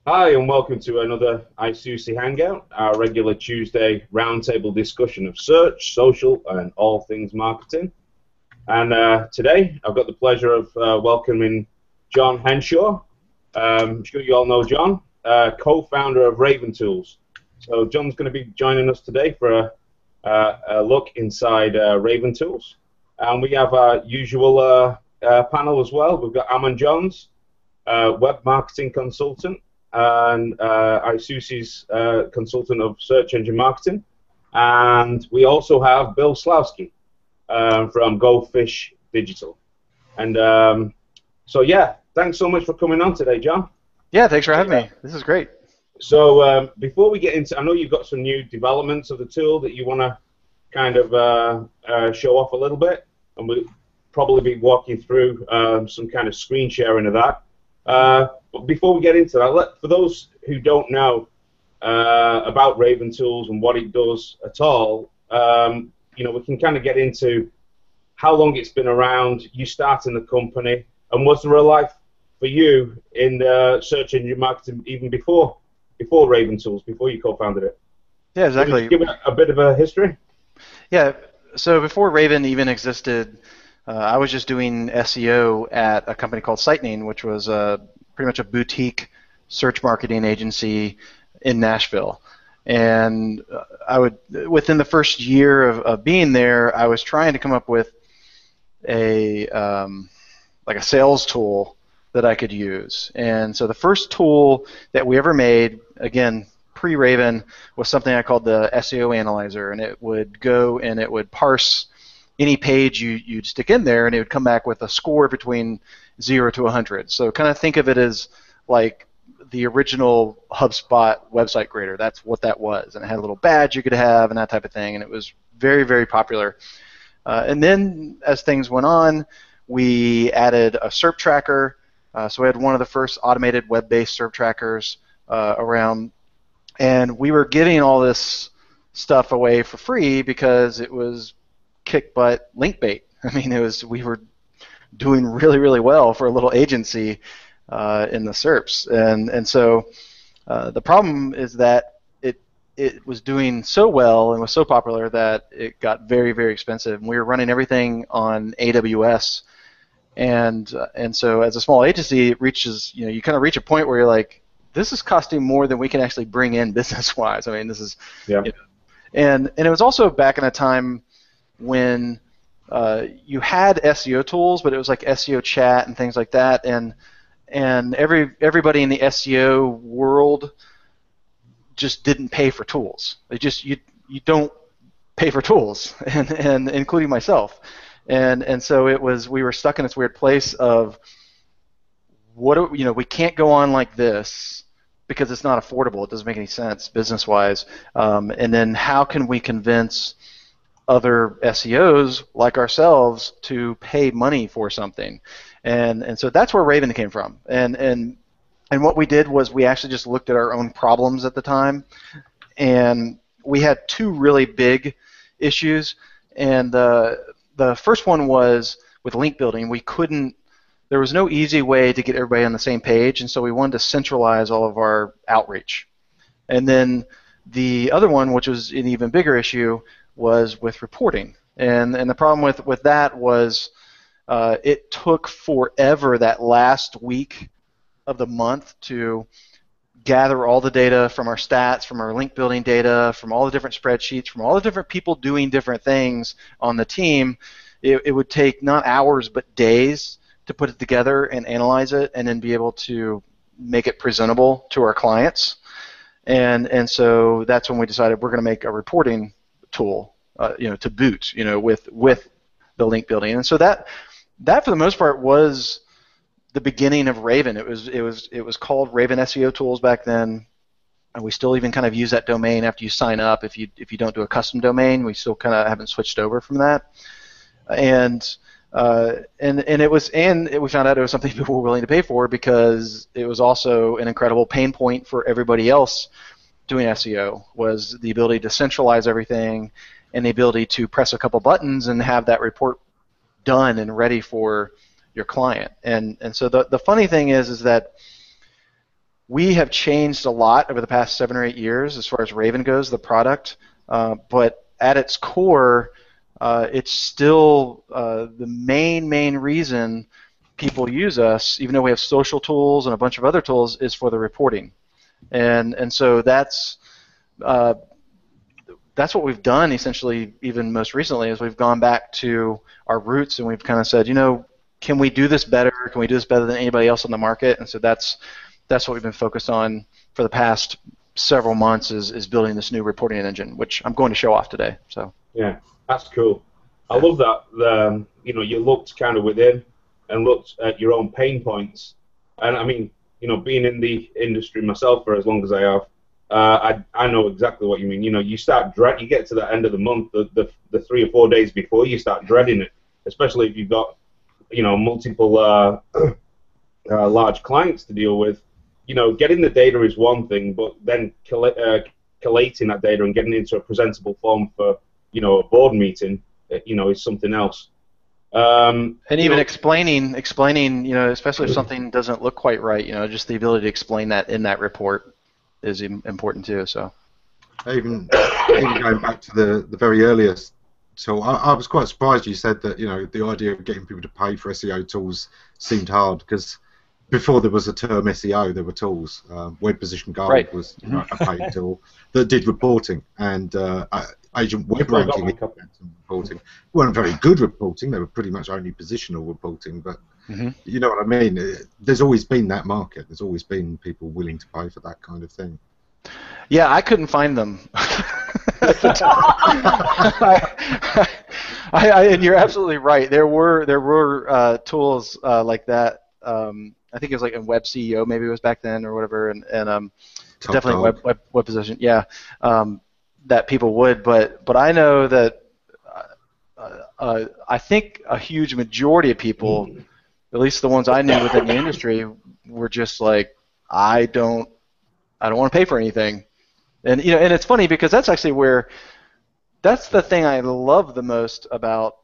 Hi, and welcome to another ISOOSI Hangout, our regular Tuesday roundtable discussion of search, social, and all things marketing. And today, I've got the pleasure of welcoming Jon Henshaw. I'm sure you all know Jon, co-founder of Raven Tools. So Jon's going to be joining us today for a look inside Raven Tools. And we have our usual panel as well. We've got Ammon Jones, web marketing consultant, and ISOOSI's consultant of search engine marketing. And we also have Bill Slawski from Goldfish Digital. And so, yeah, thanks so much for coming on today, Jon. Yeah, thanks for having me. This is great. So before we get into, I know you've got some new developments of the tool that you want to kind of show off a little bit, and we'll probably be walking through some kind of screen sharing of that. But before we get into that, for those who don't know about Raven Tools and what it does at all, we can kind of get into how long it's been around, you starting the company, and was there a life for you in search engine marketing even before Raven Tools, before you co-founded it? Yeah, Can you exactly. just give it a bit of a history? Yeah, so before Raven even existed, I was just doing SEO at a company called Site, which was pretty much a boutique search marketing agency in Nashville. And within the first year of being there, I was trying to come up with a like a sales tool that I could use. And so the first tool that we ever made, again, pre-Raven, was something I called the SEO Analyzer, and it would go and it would parse any page you'd stick in there, and it would come back with a score between 0 to 100. So kind of think of it as like the original HubSpot website grader. That's what that was, and it had a little badge you could have and that type of thing, and it was very, very popular. And then as things went on, we added a SERP tracker. So we had one of the first automated web-based SERP trackers around, and we were giving all this stuff away for free because it was kick butt link bait. I mean, we were doing really, really well for a little agency in the SERPs, and so the problem is that it was doing so well and was so popular that it got very, very expensive. And we were running everything on AWS, and so as a small agency, it reaches, you kind of reach a point where you're like, this is costing more than we can actually bring in business-wise. I mean, this is, Yeah. And it was also back in a time when you had SEO tools, but it was like SEO chat and things like that, and everybody in the SEO world just didn't pay for tools. You don't pay for tools, and including myself, and so we were stuck in this weird place of we can't go on like this because it's not affordable. It doesn't make any sense business wise, and then how can we convince other SEOs like ourselves to pay money for something, and so that's where Raven came from, and what we did was we actually just looked at our own problems at the time, and we had two really big issues. And the first one was with link building. There was no easy way to get everybody on the same page, and so we wanted to centralize all of our outreach. And then the other one, which was an even bigger issue, was with reporting. And the problem with that was it took forever that last week of the month to gather all the data from our stats, from our link building data, from all the different spreadsheets, from all the different people doing different things on the team. It would take not hours but days to put it together and analyze it and then be able to make it presentable to our clients. And so that's when we decided we're going to make a reporting tool, to boot, with the link building. And so that for the most part was the beginning of Raven. It was called Raven SEO Tools back then, and we still even kind of use that domain after you sign up. If you don't do a custom domain, we still kind of haven't switched over from that. And we found out it was something people were willing to pay for because it was also an incredible pain point for everybody else doing SEO, was the ability to centralize everything and the ability to press a couple buttons and have that report done and ready for your client. And so the funny thing is that we have changed a lot over the past 7 or 8 years as far as Raven goes, the product. But at its core, it's still the main reason people use us, even though we have social tools and a bunch of other tools, is for the reporting. And so that's what we've done essentially. Even most recently, is we've gone back to our roots and we've kind of said, can we do this better? Can we do this better than anybody else on the market? And so that's what we've been focused on for the past several months, is building this new reporting engine, which I'm going to show off today. So yeah, that's cool. I love that. You looked kind of within and looked at your own pain points. And I mean, being in the industry myself for as long as I have, I know exactly what you mean. You start you get to the end of the month, the 3 or 4 days before, you start dreading it, especially if you've got, multiple large clients to deal with. Getting the data is one thing, but then collating that data and getting it into a presentable form for, a board meeting, is something else. And even explaining, especially if something doesn't look quite right, just the ability to explain that in that report is important too. So, even going back to the very earliest tool, I was quite surprised you said that the idea of getting people to pay for SEO tools seemed hard, because before there was a term SEO, there were tools. Web Position Gold was a paid tool that did reporting, and Agent Web Ranking reporting. Weren't very good reporting. They were pretty much only positional reporting, but you know what I mean. There's always been that market. There's always been people willing to pay for that kind of thing. Yeah, I couldn't find them. And you're absolutely right. There were tools like that. I think it was like in Web CEO, maybe it was back then or whatever, and definitely web position. Yeah, that people would, but I know that I think a huge majority of people, at least the ones I knew within the industry, were just like, I don't want to pay for anything. And and it's funny because that's actually that's the thing I love the most about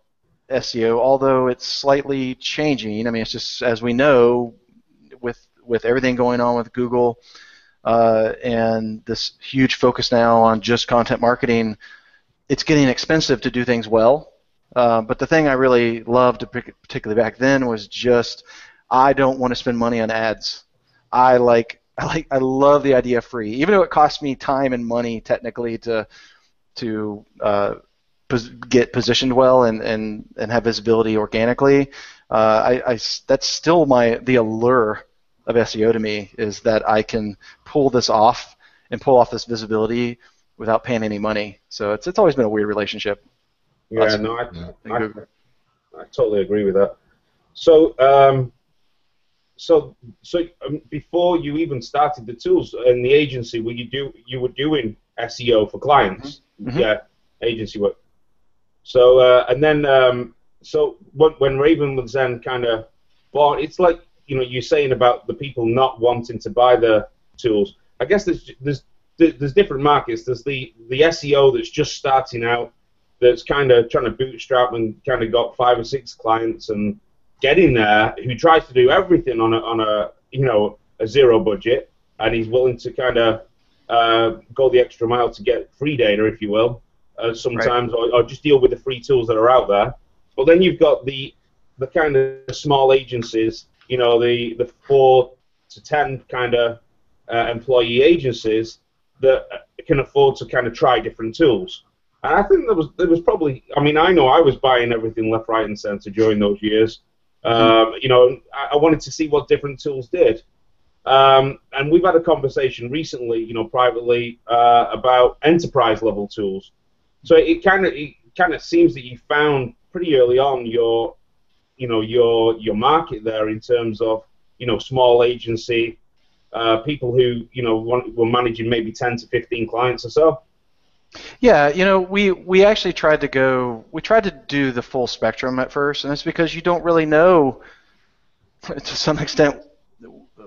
SEO, although it's slightly changing. I mean, it's just, as we know, with everything going on with Google and this huge focus now on just content marketing, it's getting expensive to do things well. But the thing I really loved, particularly back then, was just, I don't want to spend money on ads. I love the idea of free, even though it costs me time and money technically to get positioned well and have visibility organically. That's still the allure of SEO to me, is that I can pull this off and pull off this visibility without paying any money. So it's always been a weird relationship. Yeah, I totally agree with that. So before you even started the tools in the agency, you were doing SEO for clients, agency work. So and then so when Raven was then kind of born, it's like you're saying about the people not wanting to buy the tools. I guess there's different markets. There's the SEO that's just starting out, that's kind of trying to bootstrap and kind of got 5 or 6 clients and getting there, who tries to do everything on a zero budget, and he's willing to kind of go the extra mile to get free data, if you will, sometimes, right, or just deal with the free tools that are out there. But then you've got the kind of small agencies, the 4 to 10 kind of employee agencies that can afford to kind of try different tools. And I think there was probably, I mean, I know I was buying everything left, right, and center during those years. I wanted to see what different tools did. And we've had a conversation recently, privately, about enterprise level tools. So it kind of seems that you found pretty early on your market there in terms of small agency people who were managing maybe 10 to 15 clients or so. Yeah, we actually tried to do the full spectrum at first, and it's because you don't really know to some extent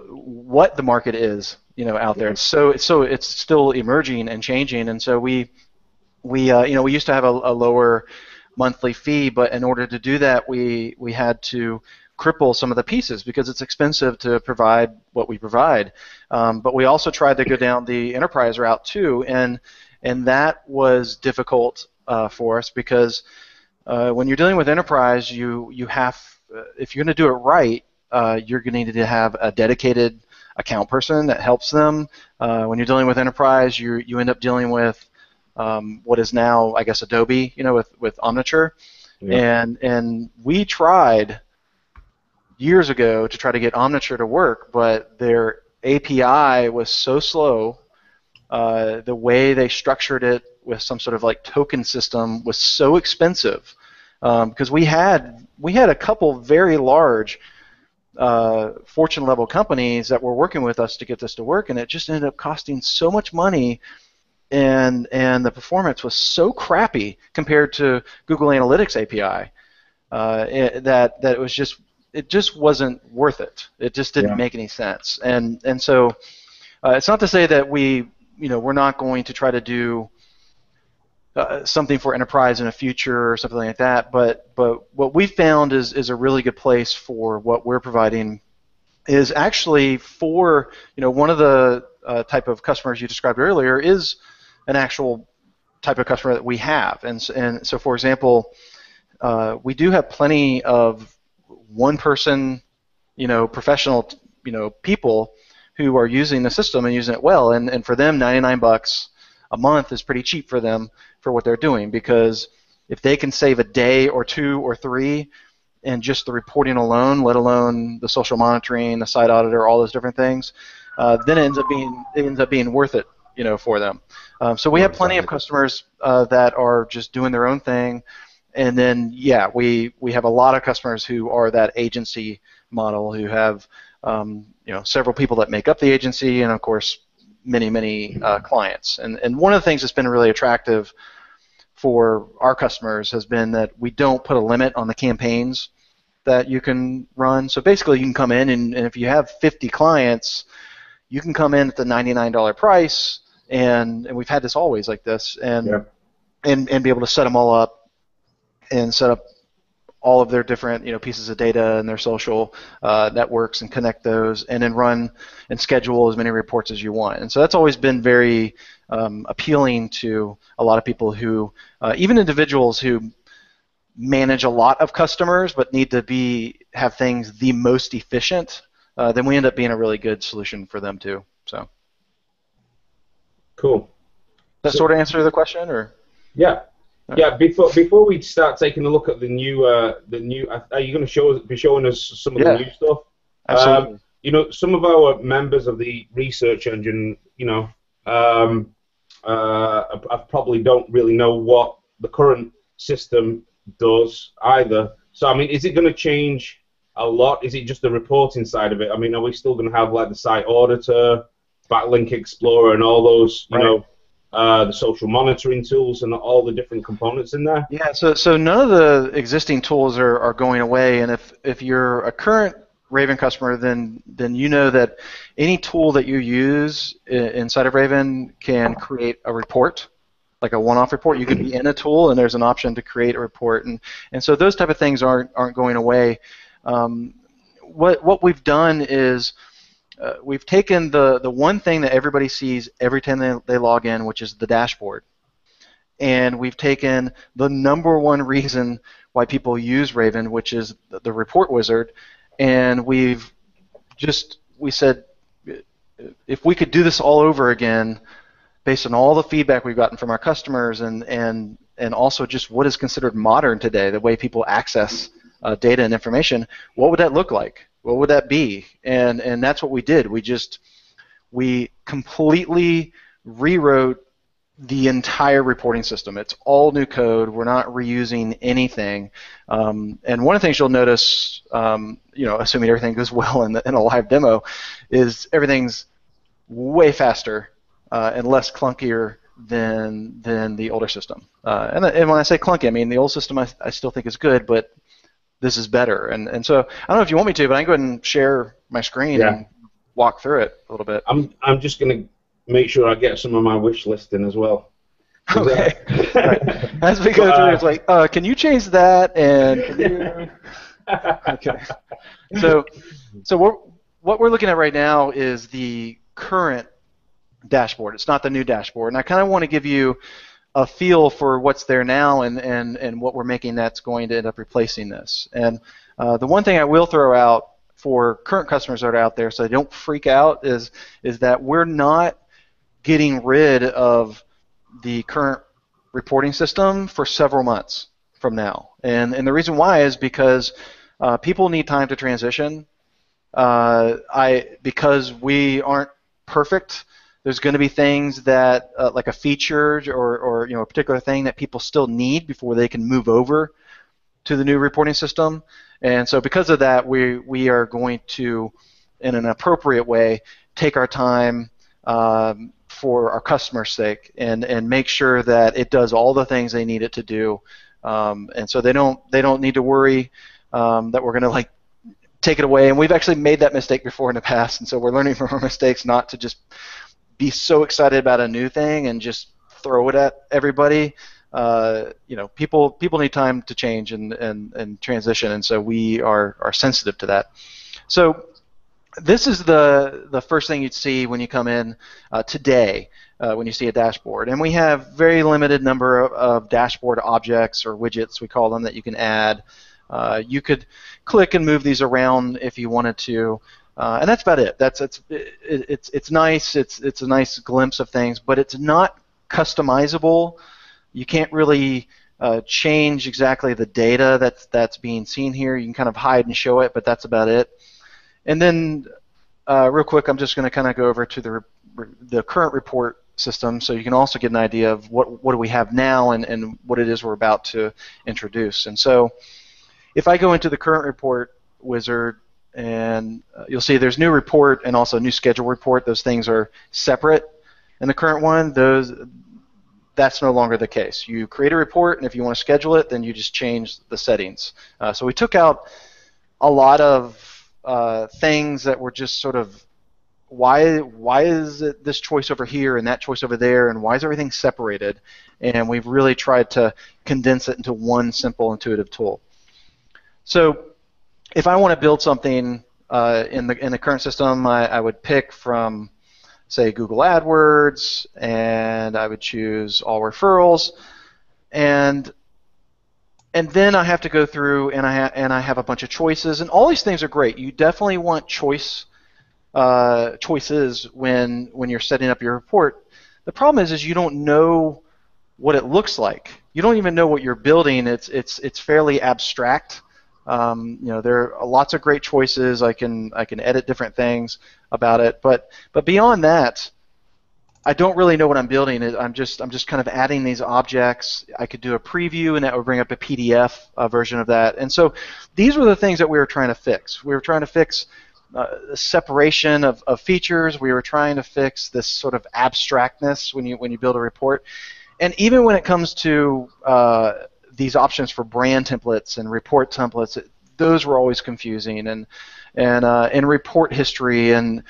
what the market is, out there. So it's still emerging and changing, and so we used to have a lower monthly fee, but in order to do that, we had to cripple some of the pieces because it's expensive to provide what we provide. But we also tried to go down the enterprise route too, and that was difficult for us because when you're dealing with enterprise, you have, if you're going to do it right, you're going to need to have a dedicated account person that helps them. When you're dealing with enterprise, you end up dealing with what is now, I guess, Adobe, with Omniture. Yeah. And we tried years ago to try to get Omniture to work, but their API was so slow. The way they structured it with some sort of like token system was so expensive because we had a couple very large Fortune level companies that were working with us to get this to work, and it just ended up costing so much money, and the performance was so crappy compared to Google Analytics API that it just wasn't worth it. It just didn't make any sense, and so it's not to say that we're not going to try to do something for enterprise in the future or something like that, but what we found is a really good place for what we're providing is actually for, one of the type of customers you described earlier is an actual type of customer that we have, and so for example, we do have plenty of one-person, professional, people who are using the system and using it well, and for them, $99 a month is pretty cheap for them for what they're doing, because if they can save a day or two or three in just the reporting alone, let alone the social monitoring, the site auditor, all those different things, then it ends up being worth it, for them. So we have plenty of customers that are just doing their own thing, and then we have a lot of customers who are that agency model, who have several people that make up the agency, and of course many clients. And one of the things that's been really attractive for our customers has been that we don't put a limit on the campaigns that you can run. So basically you can come in and if you have 50 clients, you can come in at the $99 price, and we've had this always like this, and be able to set them all up and set up all of their different pieces of data and their social networks and connect those, and then run and schedule as many reports as you want. And so that's always been very appealing to a lot of people who, even individuals who manage a lot of customers but need to have things the most efficient. Then we end up being a really good solution for them too. So cool. Does that sort of answer the question, or? Yeah. Yeah. Before we start taking a look at the new, are you going to be showing us some of the new stuff? Absolutely. Some of our members of the research engine, I probably don't really know what the current system does either. So I mean, is it going to change a lot? Is it just the reporting side of it? I mean, are we still going to have like the Site Auditor, Backlink Explorer, and all those, the social monitoring tools and all the different components in there? Yeah, so none of the existing tools are going away, and if you're a current Raven customer, then you know that any tool that you use inside of Raven can create a report, like a one-off report. You could be in a tool, and there's an option to create a report, and so those type of things aren't going away. What we've done is we've taken the one thing that everybody sees every time they log in, which is the dashboard, and we've taken the number one reason why people use Raven, which is the report wizard, and we said if we could do this all over again based on all the feedback we've gotten from our customers and also just what is considered modern today, the way people access data and information, what would that look like? What would that be? And that's what we did. We completely rewrote the entire reporting system. It's all new code. We're not reusing anything. And one of the things you'll notice, assuming everything goes well in a live demo, is everything's way faster and less clunkier than the older system. And when I say clunky, I mean the old system I still think is good, but this is better. And so I don't know if you want me to, but I can go ahead and share my screen and walk through it a little bit. I'm just going to make sure I get some of my wish list in as well. Okay. Right. As we go through, it's like, can you change that? And can you... Okay. So what we're looking at right now is the current dashboard. It's not the new dashboard. And I kind of want to give you a feel for what's there now and what we're making that's going to end up replacing this. And the one thing I will throw out for current customers that are out there so they don't freak out is that we're not getting rid of the current reporting system for several months from now. And the reason why is because people need time to transition. Because we aren't perfect, there's going to be things that, like a feature or a particular thing that people still need before they can move over to the new reporting system. And so because of that, we are going to, in an appropriate way, take our time for our customers' sake and make sure that it does all the things they need it to do. And so they don't need to worry that we're going to take it away. And we've actually made that mistake before in the past, and so we're learning from our mistakes not to just be so excited about a new thing and just throw it at everybody. People need time to change and transition, and so we are sensitive to that. So this is the first thing you'd see when you come in today when you see a dashboard. And we have very limited number of dashboard objects or widgets, we call them, that you can add. You could click and move these around if you wanted to, and that's about it. It's nice. It's a nice glimpse of things, but it's not customizable. You can't really change exactly the data that's being seen here. You can kind of hide and show it, but that's about it. And then, real quick, I'm just going to kind of go over to the current report system, so you can also get an idea of what do we have now and what it is we're about to introduce. And so, if I go into the current report wizard, and you'll see there's new report and also new schedule report. Those things are separate in the current one. That's no longer the case. You create a report, and if you want to schedule it, then you just change the settings. So we took out a lot of things that were just sort of, why is it this choice over here and that choice over there, and why is everything separated? And we've really tried to condense it into one simple, intuitive tool. So if I want to build something in the current system, I would pick from, say, Google AdWords, and I would choose all referrals, and then I have to go through and I have a bunch of choices, and all these things are great. You definitely want choices when you're setting up your report. The problem is you don't know what it looks like. You don't even know what you're building. It's fairly abstract. There are lots of great choices. I can edit different things about it, but beyond that, I don't really know what I'm building. I'm just kind of adding these objects. I could do a preview, and that would bring up a PDF version of that. And so these were the things that we were trying to fix. We were trying to fix the separation of features. We were trying to fix this sort of abstractness when you build a report. And even when it comes to these options for brand templates and report templates, those were always confusing, and report history, and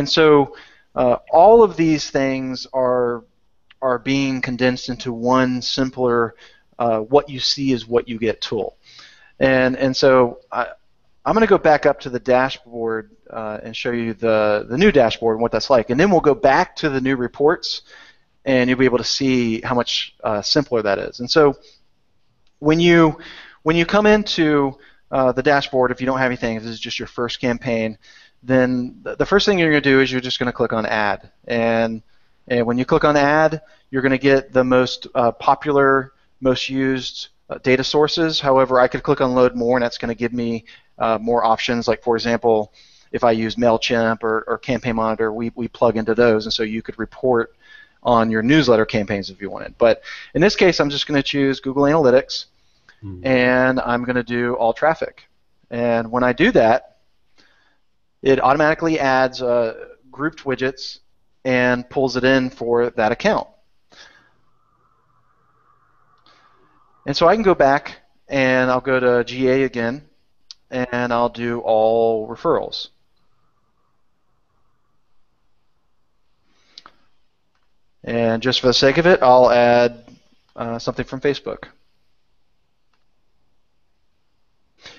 so all of these things are being condensed into one simpler what you see is what you get tool. And so I'm going to go back up to the dashboard and show you the new dashboard and what that's like, and then we'll go back to the new reports, and you'll be able to see how much simpler that is. And so when you come into the dashboard, if you don't have anything, if this is just your first campaign, then the first thing you're going to do is you're just going to click on Add. And when you click on Add, you're going to get the most popular, most used data sources. However, I could click on Load More, and that's going to give me more options. Like, for example, if I use MailChimp or Campaign Monitor, we plug into those, and so you could report on your newsletter campaigns if you wanted. But in this case, I'm just going to choose Google Analytics, and I'm going to do all traffic. And when I do that, it automatically adds grouped widgets and pulls it in for that account. And so I can go back, and I'll go to GA again, and I'll do all referrals. And just for the sake of it, I'll add something from Facebook.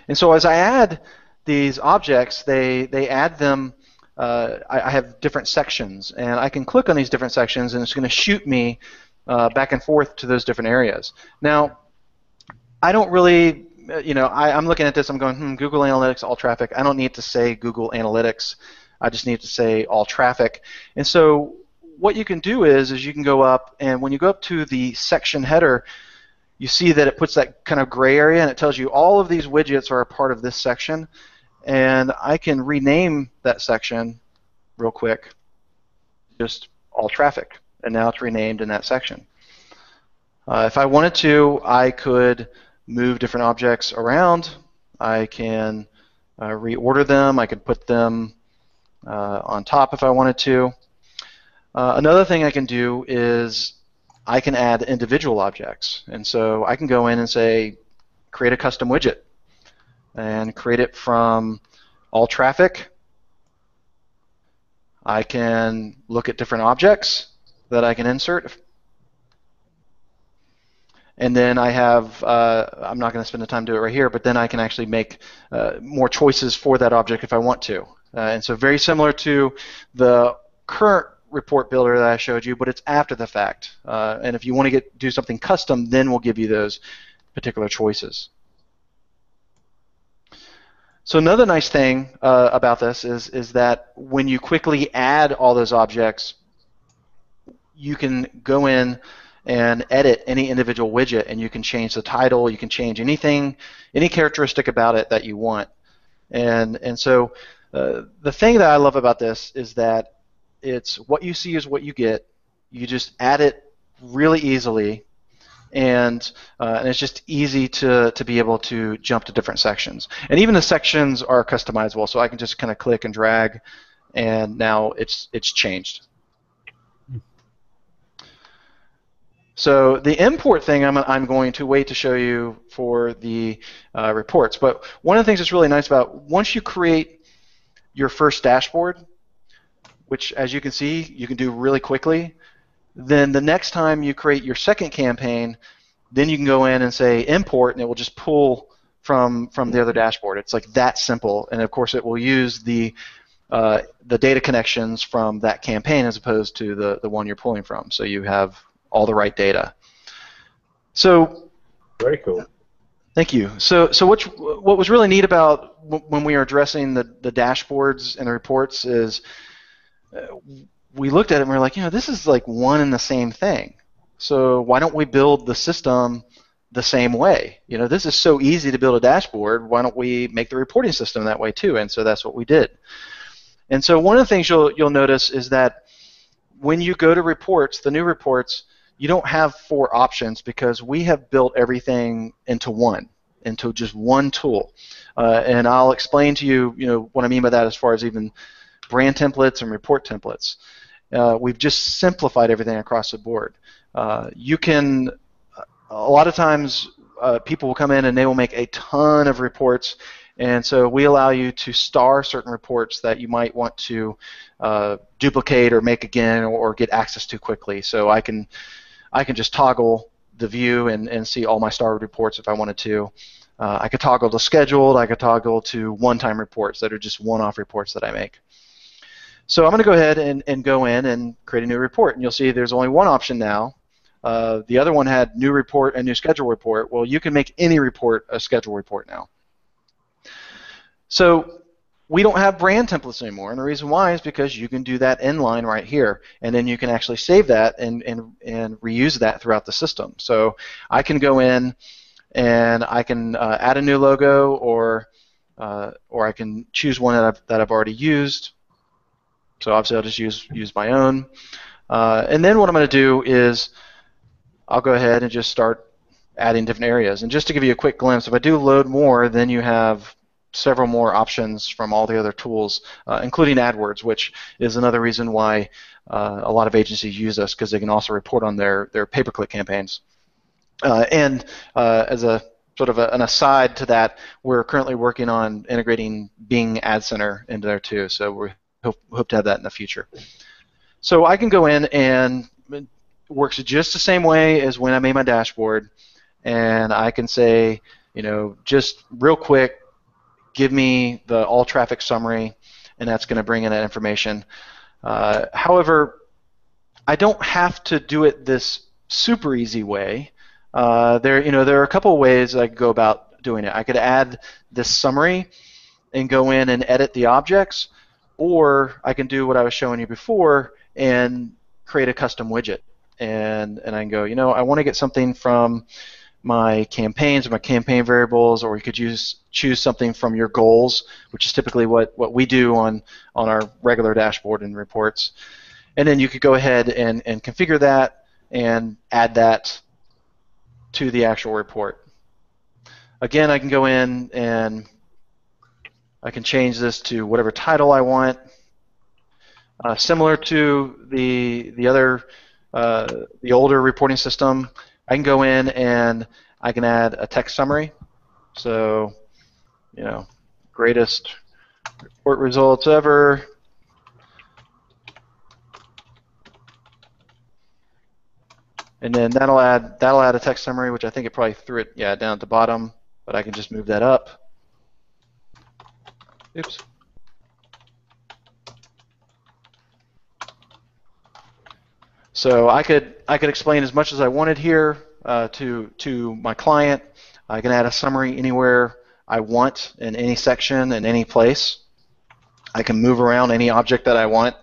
And so as I add these objects, they add them. I have different sections, and I can click on these different sections, and it's going to shoot me back and forth to those different areas. Now, I don't really, I'm looking at this, I'm going, Google Analytics, all traffic. I don't need to say Google Analytics. I just need to say all traffic. And so what you can do is you can go up, and when you go up to the section header, you see that it puts that kind of gray area, and it tells you all of these widgets are a part of this section. And I can rename that section real quick, just all traffic, and now it's renamed in that section. If I wanted to, I could move different objects around. I can reorder them. I could put them on top if I wanted to. Another thing I can do is I can add individual objects. And so I can go in and say, create a custom widget, and create it from all traffic. I can look at different objects that I can insert. And then I have, I'm not going to spend the time to do it right here, but then I can actually make more choices for that object if I want to. And so very similar to the current report builder that I showed you, but it's after the fact. And if you want to do something custom, then we'll give you those particular choices. So another nice thing about this is that when you quickly add all those objects, you can go in and edit any individual widget, and you can change the title, you can change anything, any characteristic about it that you want. And so the thing that I love about this is that it's what you see is what you get. You just add it really easily, and it's just easy to be able to jump to different sections. And even the sections are customizable, so I can just kind of click and drag, and now it's changed. So the import thing I'm going to wait to show you for the reports. But one of the things that's really nice about once you create your first dashboard, which as you can see you can do really quickly, then the next time you create your second campaign, then you can go in and say import, and it will just pull from the other dashboard. It's like that simple, and of course it will use the data connections from that campaign as opposed to the one you're pulling from. So you have all the right data. So very cool. Thank you. So what was really neat about when we were addressing the dashboards and the reports is we looked at it and we were like, this is like one and the same thing. So why don't we build the system the same way? This is so easy to build a dashboard. Why don't we make the reporting system that way too? And so that's what we did. And so one of the things you'll notice is that when you go to reports, the new reports, you don't have 4 options because we have built everything into just one tool. And I'll explain to you, what I mean by that as far as even brand templates and report templates. We've just simplified everything across the board. You can, a lot of times, people will come in and they will make a ton of reports, and so we allow you to star certain reports that you might want to duplicate or make again or get access to quickly. So I can just toggle the view and see all my starred reports if I wanted to. I could toggle to scheduled. I could toggle to one-time reports that are just one-off reports that I make. So I'm going to go ahead and go in and create a new report, and you'll see there's only one option now. The other one had new report and new schedule report. Well, you can make any report a schedule report now. So we don't have brand templates anymore, and the reason why is because you can do that inline right here, and then you can actually save that and reuse that throughout the system. So I can go in and I can add a new logo, or I can choose one that I've already used. So obviously I'll just use my own. And then what I'm going to do is I'll go ahead and just start adding different areas. And just to give you a quick glimpse, if I do load more, then you have several more options from all the other tools, including AdWords, which is another reason why a lot of agencies use us, because they can also report on their pay-per-click campaigns. And as a sort of an aside to that, we're currently working on integrating Bing Ad Center into there too, so we hope to have that in the future. So I can go in, and it works just the same way as when I made my dashboard, and I can say, just real quick, give me the all traffic summary, and that's going to bring in that information. However, I don't have to do it this super easy way. There are a couple of ways I could go about doing it. I could add this summary and go in and edit the objects, or I can do what I was showing you before and create a custom widget. And I can go, I want to get something from my campaigns or my campaign variables, or you could choose something from your goals, which is typically what we do on our regular dashboard and reports. And then you could go ahead and configure that and add that to the actual report. Again, I can go in and I can change this to whatever title I want. Similar to the other, the older reporting system, I can go in and I can add a text summary. So, greatest report results ever. And then that'll add a text summary, which I think it probably threw it down at the bottom, but I can just move that up. Oops. So I could explain as much as I wanted here to my client. I can add a summary anywhere I want in any section in any place. I can move around any object that I want.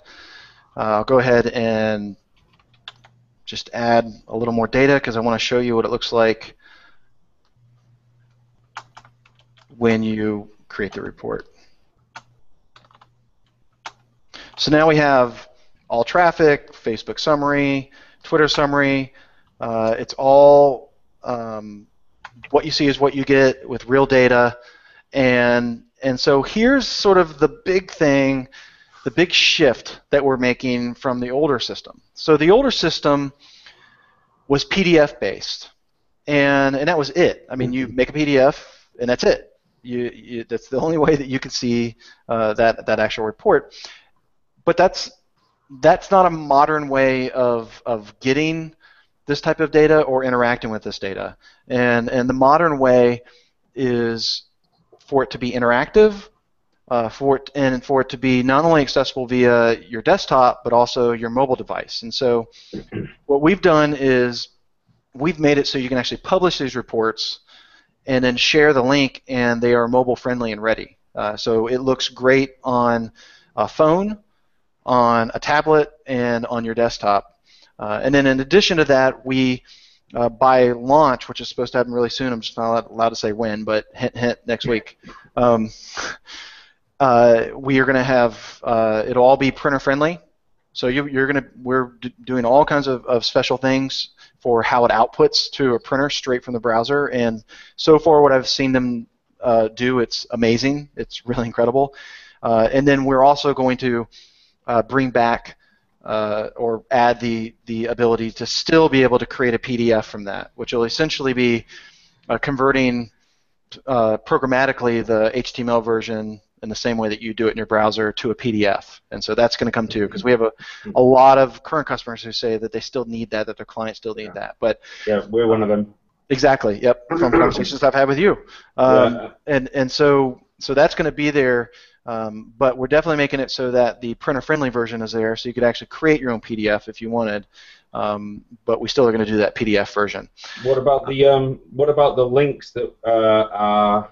I'll go ahead and just add a little more data because I want to show you what it looks like when you create the report. So now we have all traffic, Facebook summary, Twitter summary. It's all what you see is what you get with real data. And so here's sort of the big thing, the big shift that we're making from the older system. So the older system was PDF based, and that was it. I mean, you make a PDF and that's it. That's the only way that you can see that actual report. But that's not a modern way of getting this type of data or interacting with this data. And the modern way is for it to be interactive, for it to be not only accessible via your desktop but also your mobile device. And so what we've done is we've made it so you can actually publish these reports and then share the link, and they are mobile friendly and ready. So it looks great on a phone, on a tablet, and on your desktop. And then in addition to that, we, by launch, which is supposed to happen really soon, I'm just not allowed to say when, but hint, hint, next week, we are going to have, it'll all be printer friendly. So we're doing all kinds of special things for how it outputs to a printer straight from the browser. And so far what I've seen them do, it's amazing. It's really incredible. And then we're also going to bring back or add the ability to still be able to create a PDF from that, which will essentially be converting programmatically the HTML version in the same way that you do it in your browser to a PDF. And so that's going to come too, because we have a lot of current customers who say that they still need that their clients still need that. But yeah, we're one of them. Exactly. Yep. From conversations I've had with you. And so that's going to be there. But we're definitely making it so that the printer-friendly version is there, so you could actually create your own PDF if you wanted. But we still are going to do that PDF version. What about the links that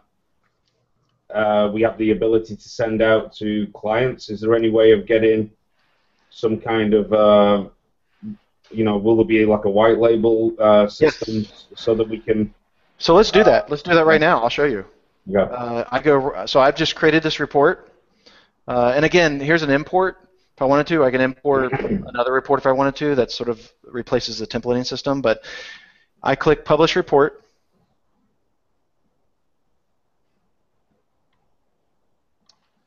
we have the ability to send out to clients? Is there any way of getting some kind of will there be like a white label system? Yes. So that we can? So let's do that. Let's do that right now. I'll show you. Yeah. So I've just created this report, and again, here's an import. If I wanted to, I can import another report if I wanted to. That sort of replaces the templating system. But I click Publish Report,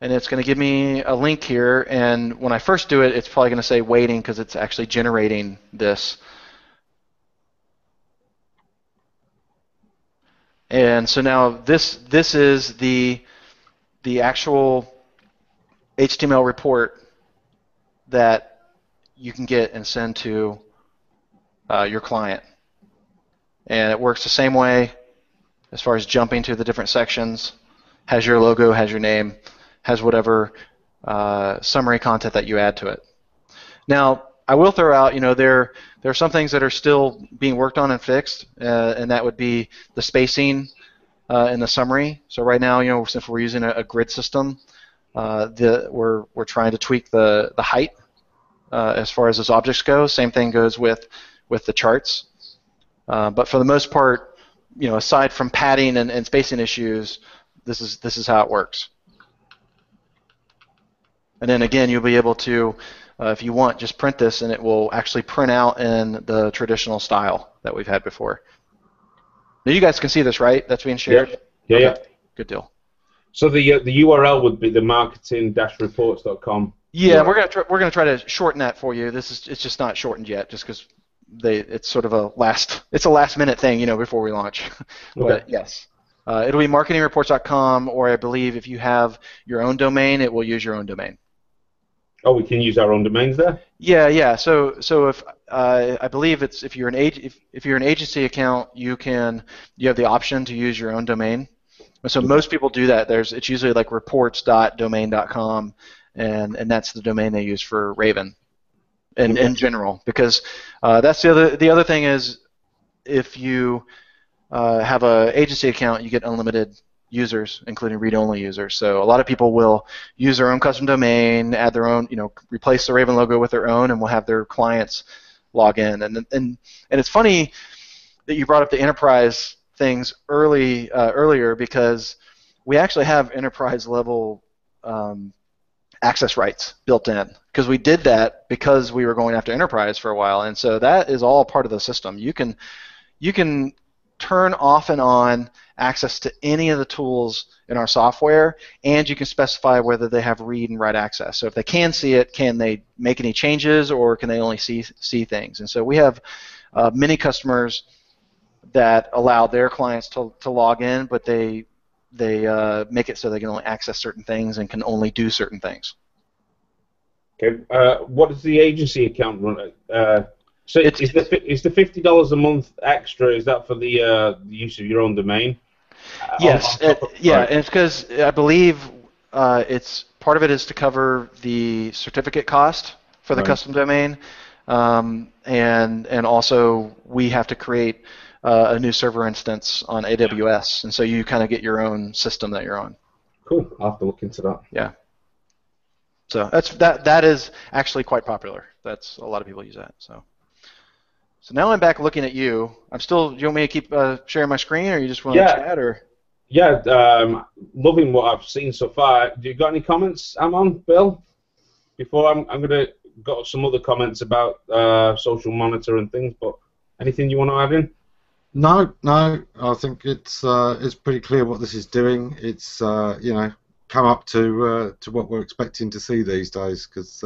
and it's going to give me a link here. And when I first do it, it's probably going to say waiting because it's actually generating this. And so now this is the actual HTML report that you can get and send to your client. And it works the same way as far as jumping to the different sections. has your logo, has your name, has whatever summary content that you add to it. Now, I will throw out, there are some things that are still being worked on and fixed, and that would be the spacing in the summary. So right now, since we're using a grid system, we're trying to tweak the height as far as those objects go. Same thing goes with the charts. But for the most part, aside from padding and spacing issues, this is how it works. And then again, you'll be able to, if you want, just print this, and it will actually print out in the traditional style that we've had before. Now you guys can see this, right? That's being shared? Yeah. Okay. Yeah. Good deal. So the URL would be the marketing-reports.com. Yeah, we're gonna try to shorten that for you. It's just not shortened yet, just because it's sort of a last minute thing, before we launch. But yes, it'll be marketingreports.com, or I believe if you have your own domain, it will use your own domain. Oh, we can use our own domains there? Yeah. So if I believe if you're an agency account, you have the option to use your own domain. So most people do that. It's usually like reports.domain.com, and that's the domain they use for Raven in general, because that's the other thing is, if you have an agency account, you get unlimited users, including read-only users. So a lot of people will use their own custom domain, add their own, replace the Raven logo with their own, and will have their clients log in. And it's funny that you brought up the enterprise things earlier, because we actually have enterprise level access rights built in, because we did that because we were going after enterprise for a while, and so that is all part of the system. You can turn off and on access to any of the tools in our software, and you can specify whether they have read and write access. So if they can see it, can they make any changes, or can they only see things? And so we have many customers that allow their clients to log in, but they make it so they can only access certain things and can only do certain things. Okay. What does the agency account run at? So is the $50 a month extra? Is that for the use of your own domain? Yes. And it's because I believe it's part of it is to cover the certificate cost for the custom domain, and also we have to create a new server instance on AWS, and so you kind of get your own system that you're on. Cool. I'll have to look into that. Yeah. So that is actually quite popular. That's a lot of people use that. So now I'm back looking at you. Do you want me to keep sharing my screen, or you just want to chat, or? Yeah, loving what I've seen so far. Do you got any comments, Amon, Bill? Before I'm gonna got some other comments about social monitor and things, but anything you want to add in? No. I think it's pretty clear what this is doing. It's come up to what we're expecting to see these days, because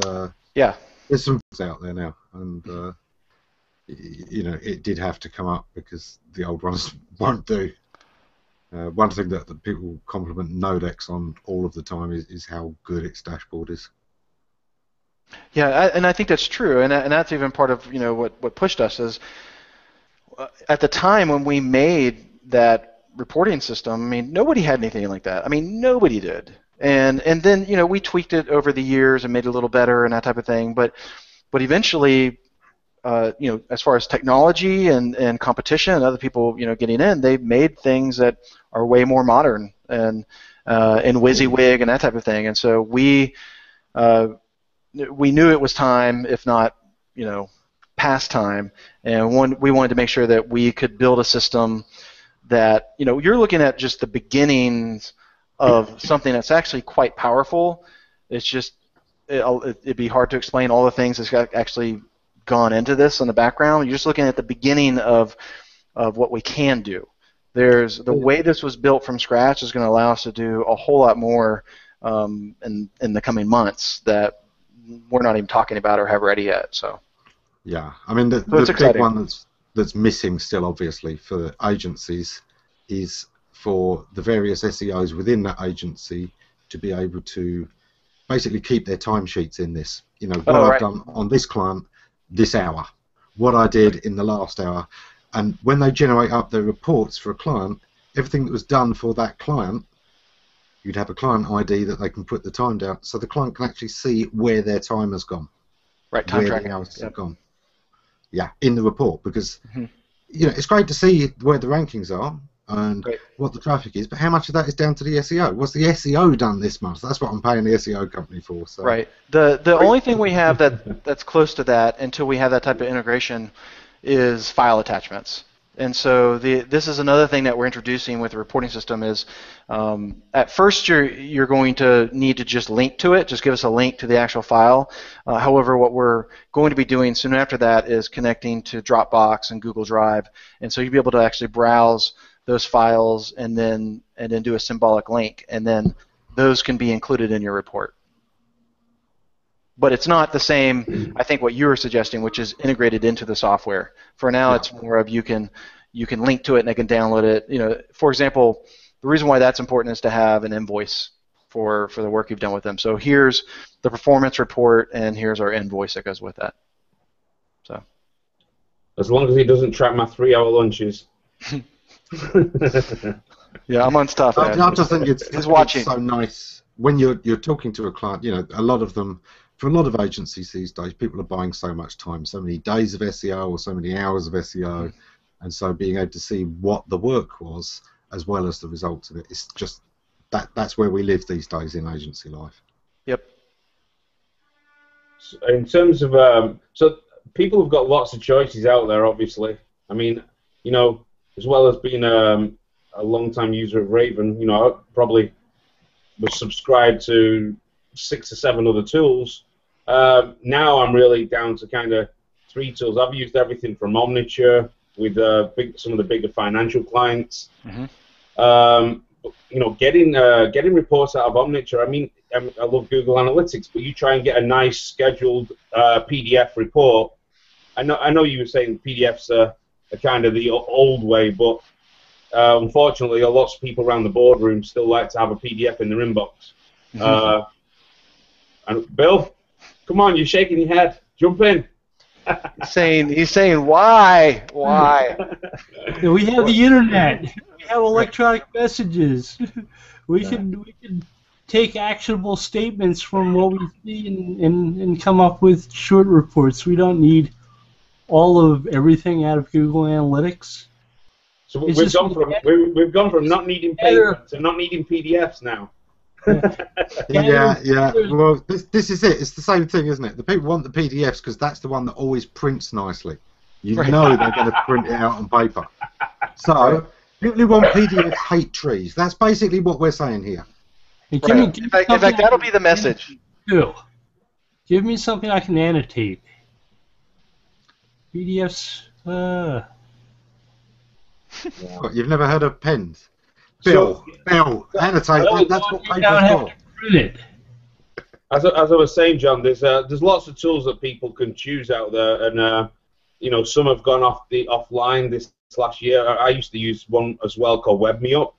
there's some things out there now, and it did have to come up because the old ones won't do. One thing that the people compliment Nodex on all of the time is how good its dashboard is. Yeah, and I think that's true, and that's even part of what pushed us is at the time when we made that reporting system. I mean, nobody had anything like that. I mean, nobody did, and then we tweaked it over the years and made it a little better and that type of thing. But eventually, as far as technology and competition and other people getting in, they've made things that are way more modern and WYSIWYG and that type of thing. And so we knew it was time, if not past time, and we wanted to make sure that we could build a system that you're looking at just the beginnings of something that's actually quite powerful. It's just it'd be hard to explain all the things that's actually gone into this in the background. You're just looking at the beginning of what we can do. The way this was built from scratch is going to allow us to do a whole lot more in the coming months that we're not even talking about or have ready yet. So yeah, I mean the big one that's missing still, obviously, for the agencies is for the various SEOs within that agency to be able to basically keep their timesheets in this. What I've done on this client this hour, what I did in the last hour, and when they generate up their reports for a client, everything that was done for that client you'd have a client ID that they can put the time down, so the client can actually see where their time has gone, right? Time where tracking. the hours have gone. Yeah, in the report, because Mm-hmm. it's great to see where the rankings are and Great. what the traffic is, but how much of that is down to the SEO? What's the SEO done this month? That's what I'm paying the SEO company for. So. Right. The only thing we have that's close to that until we have that type of integration is file attachments. And so this is another thing that we're introducing with the reporting system is at first you're going to need to just link to it, just give us a link to the actual file. However, what we're going to be doing soon after that is connecting to Dropbox and Google Drive, and so you'll be able to actually browse those files and then do a symbolic link, and then those can be included in your report. But it's not the same, I think, what you were suggesting, which is integrated into the software. For now, it's more of you can link to it and they can download it. For example, the reason why that's important is to have an invoice for the work you've done with them. So here's the performance report, and here's our invoice that goes with that. So, as long as he doesn't track my 3-hour lunches. Yeah, I'm on stuff. I just think it's watching. So nice when you're talking to a client. A lot of them. For a lot of agencies these days, people are buying so much time, so many days of SEO or so many hours of SEO, and so being able to see what the work was as well as the results of it, it's just that's where we live these days in agency life. Yep. In terms of so people have got lots of choices out there, obviously. I mean, as well as being a long-time user of Raven, I probably was subscribed to 6 or 7 other tools. Now I'm really down to kind of 3 tools. I've used everything from Omniture with some of the bigger financial clients. Getting reports out of Omniture. I mean, I love Google Analytics, but you try and get a nice scheduled PDF report. I know you were saying PDFs are kind of the old way, but unfortunately, lots of people around the boardroom still like to have a PDF in their inbox. And Bill, come on, you're shaking your head. Jump in. He's saying why? We have the internet. We have electronic messages. We can take actionable statements from what we see and come up with short reports. We don't need all of everything out of Google Analytics. So we've gone from not needing paper to not needing PDFs now. Yeah. Well, this is it. It's the same thing, isn't it? The people want the PDFs because that's the one that always prints nicely. You know they're going to print it out on paper. So people who want PDFs hate trees. That's basically what we're saying here. In fact, that'll be the message. Give me something I can annotate. PDFs. What, you've never heard of pens? Bill, annotate. That's what paper's for. As I was saying, John, there's lots of tools that people can choose out there, and some have gone offline this last year. I used to use one as well called WebMeUp.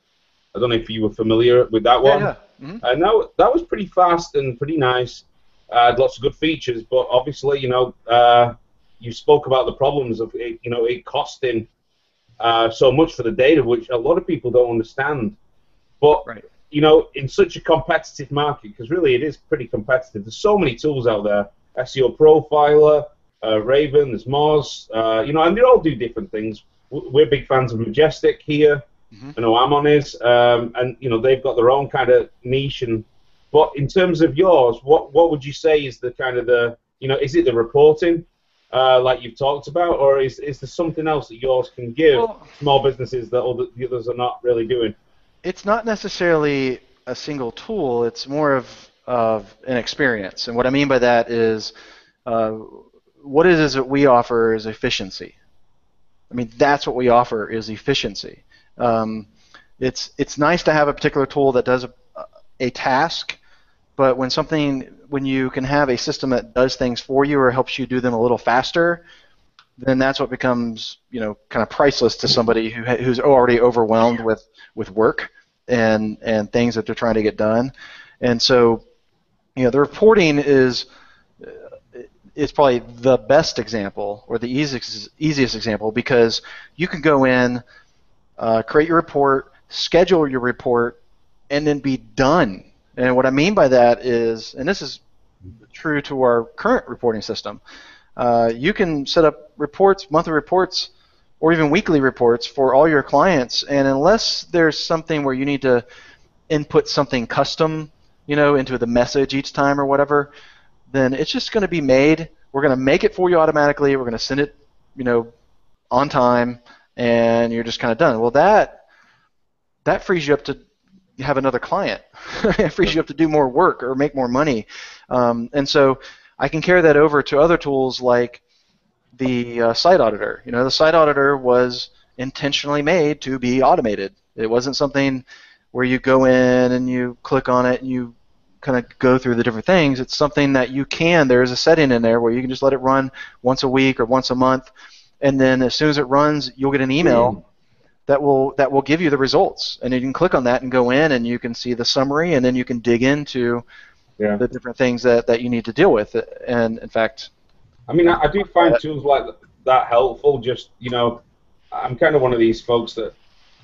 I don't know if you were familiar with that one. Yeah. Mm-hmm. And that was pretty fast and pretty nice. Had lots of good features, but obviously, you spoke about the problems of it costing so much for the data, which a lot of people don't understand. But in such a competitive market, because really it is pretty competitive. There's so many tools out there: SEO Profiler, Raven, there's Moz, and they all do different things. We're big fans of Majestic here. I know Amon is, and they've got their own kind of niche. But in terms of yours, what would you say is the kind of is it the reporting? Like you've talked about, or is there something else that yours can give small businesses that the others are not really doing? It's not necessarily a single tool. It's more of an experience. And what I mean by that is what it is that we offer is efficiency. I mean, that's what we offer is efficiency. It's nice to have a particular tool that does a task, but when you can have a system that does things for you or helps you do them a little faster, then that's what becomes kind of priceless to somebody who's already overwhelmed with work and things that they're trying to get done. And so the reporting is probably the best example or the easiest example, because you can go in, create your report, schedule your report, and then be done. And what I mean by that is, and this is true to our current reporting system, you can set up reports, monthly reports, or even weekly reports for all your clients, and unless there's something where you need to input something custom, into the message each time or whatever, then it's just going to be made. We're going to make it for you automatically. We're going to send it, on time, and you're just kind of done. Well, that frees you up to have another client. It frees you up to do more work or make more money. And so I can carry that over to other tools like the Site Auditor. The Site Auditor was intentionally made to be automated. It wasn't something where you go in and you click on it and you kind of go through the different things. It's something that there's a setting in there where you can just let it run once a week or once a month, and then as soon as it runs, you'll get an email that will give you the results, and you can click on that and go in and you can see the summary, and then you can dig into the different things that you need to deal with. And in fact, I mean, I do find tools like that helpful. Just, I'm kind of one of these folks that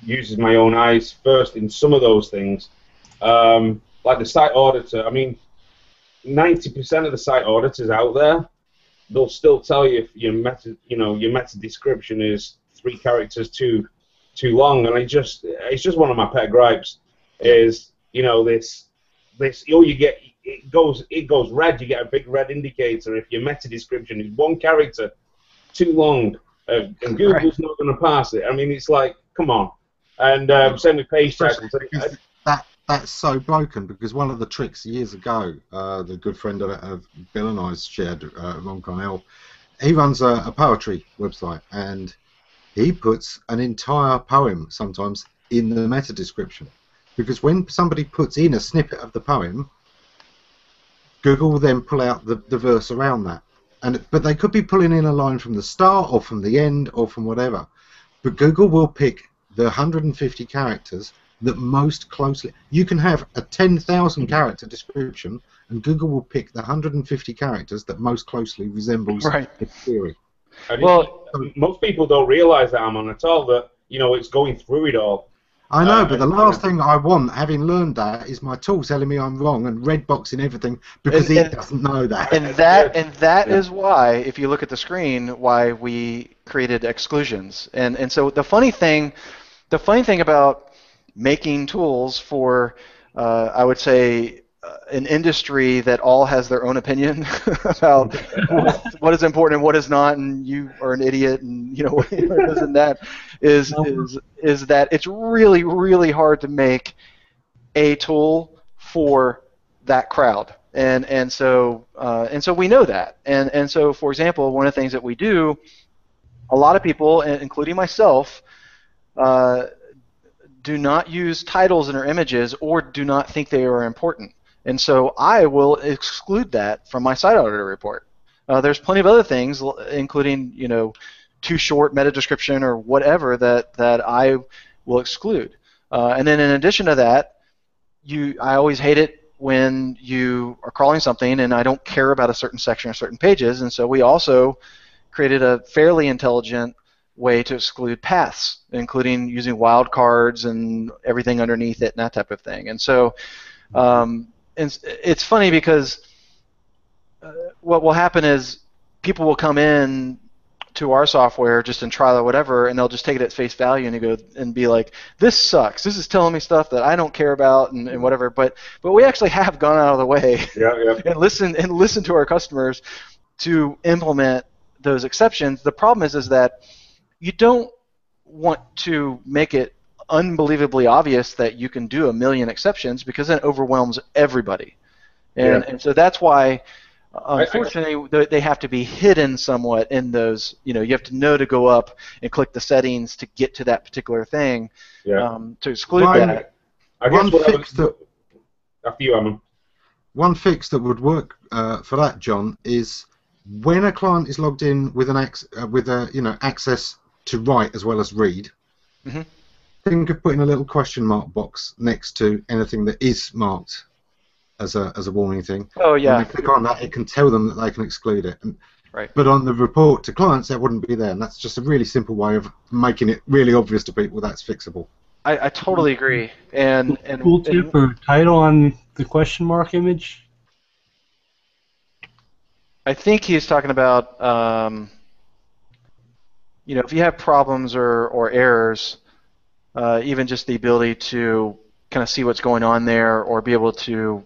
uses my own eyes first in some of those things. Like the Site Auditor, I mean, 90% of the Site Auditors out there, they'll still tell you if your meta description is 3 characters too long, and it's just one of my pet gripes. Is you get it goes red. You get a big red indicator if your meta description is 1 character too long, and Google's not going to pass it. I mean, it's like, come on. And same with page titles. That's so broken, because one of the tricks years ago, the good friend of Bill and I shared, Ron Cornell, he runs a poetry website, and he puts an entire poem sometimes in the meta description, because when somebody puts in a snippet of the poem, Google will then pull out the verse around that. But they could be pulling in a line from the start or from the end or from whatever. But Google will pick the 150 characters that most closely. You can have a 10,000 character description, and Google will pick the 150 characters that most closely resembles the query. Well, most people don't realize that, Amon, at all, that it's going through it all. I know, but the last thing I want, having learned that, is my tool telling me I'm wrong and red boxing everything because it doesn't know that. And that is why, if you look at the screen, why we created exclusions. And so the funny thing about making tools for, I would say, an industry that all has their own opinion about what is important and what is not, and you are an idiot, and this and that, is that it's really, really hard to make a tool for that crowd, and so we know that, and so, for example, one of the things that we do, a lot of people, including myself, do not use titles in their images or do not think they are important. And so I will exclude that from my Site Auditor report. There's plenty of other things, including too short meta description or whatever that I will exclude. And then in addition to that, I always hate it when you are crawling something and I don't care about a certain section or certain pages. And so we also created a fairly intelligent way to exclude paths, including using wildcards and everything underneath it and that type of thing. And so and it's funny because what will happen is people will come in to our software just in trial or whatever, and they'll just take it at face value and be like, "This sucks. This is telling me stuff that I don't care about and whatever." But we actually have gone out of the way and listen to our customers to implement those exceptions. The problem is that you don't want to make it unbelievably obvious that you can do 1 million exceptions, because then it overwhelms everybody. And so that's why, unfortunately, they have to be hidden somewhat in those. You have to know to go up and click the settings to get to that particular thing to exclude that. One fix that would work for that, John, is when a client is logged in with access to write as well as read. Mm-hmm. Think of putting a little question mark box next to anything that is marked as a warning thing. Oh yeah. When they click on that, it can tell them that they can exclude it. Right. But on the report to clients, that wouldn't be there, and that's just a really simple way of making it really obvious to people that's fixable. I totally agree. And Tooltip or title on the question mark image? I think he's talking about, if you have problems or errors, even just the ability to kind of see what's going on there or be able to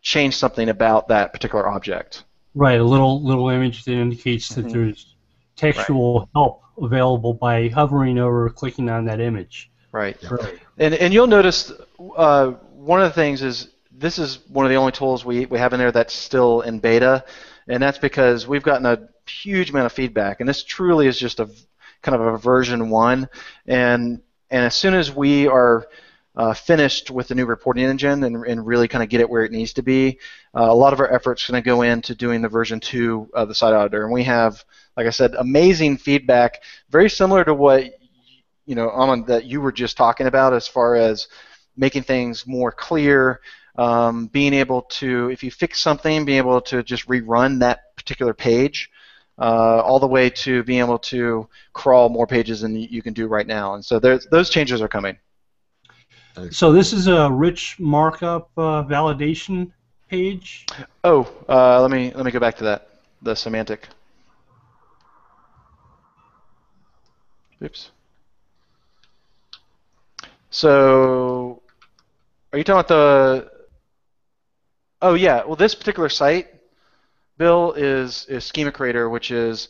change something about that particular object. Right, a little image that indicates that there's textual help available by hovering over or clicking on that image. Right. Right. And you'll notice one of the things is this is one of the only tools we have in there that's still in beta, and that's because we've gotten a huge amount of feedback, and this truly is just a kind of a version 1, and as soon as we are finished with the new reporting engine and really kind of get it where it needs to be, a lot of our efforts are going to go into doing the version 2 of the Site Auditor, and we have, like I said, amazing feedback, very similar to what Aman, that you were just talking about as far as making things more clear, being able to, if you fix something, being able to just rerun that particular page, all the way to being able to crawl more pages than you can do right now. And so those changes are coming. So this is a rich markup validation page. Oh, let me go back to that, the semantic. Oops. So, are you talking about the? Oh yeah. Well, this particular site, Bill, is Schema Creator, which is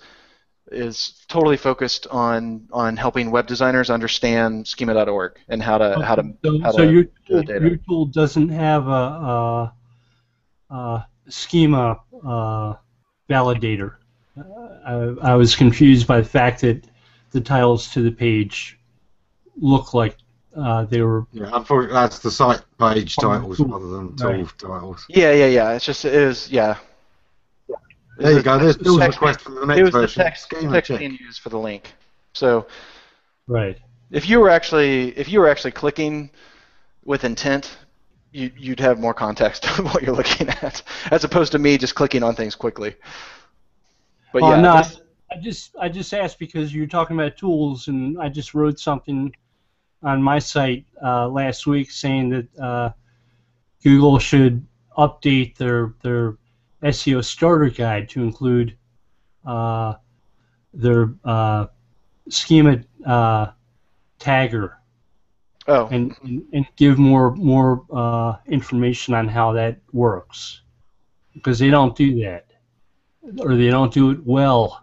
totally focused on helping web designers understand schema.org and how to So your tool doesn't have a schema validator. I was confused by the fact that the titles to the page look like they were. Yeah, unfortunately, that's the site page titles rather than tool titles. Yeah. It is. Yeah. There you go. There's still a request for the next version. It was the text being used for the link. So, right. If you were actually clicking with intent, you'd have more context of what you're looking at, as opposed to me just clicking on things quickly. But yeah. No, I just asked because you're talking about tools, and I just wrote something on my site last week saying that Google should update their SEO starter guide to include their schema tagger. Oh. And give more information on how that works, because they don't do that, or they don't do it well